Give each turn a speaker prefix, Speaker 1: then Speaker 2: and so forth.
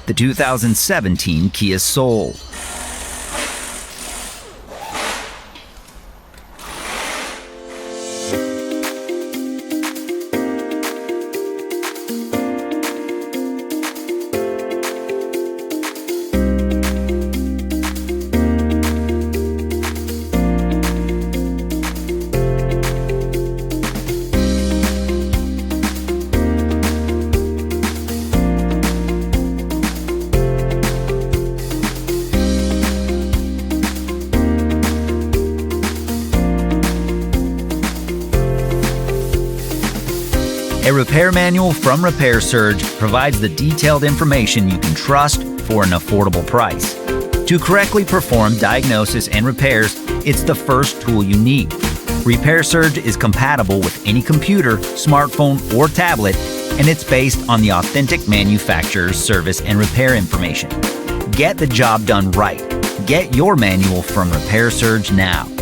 Speaker 1: the 2017 Kia Soul. A repair manual from Repair Surge provides the detailed information you can trust for an affordable price. To correctly perform diagnosis and repairs, it's the first tool you need. Repair Surge is compatible with any computer, smartphone, or tablet, and it's based on the authentic manufacturer's service and repair information. Get the job done right. Get your manual from Repair Surge now.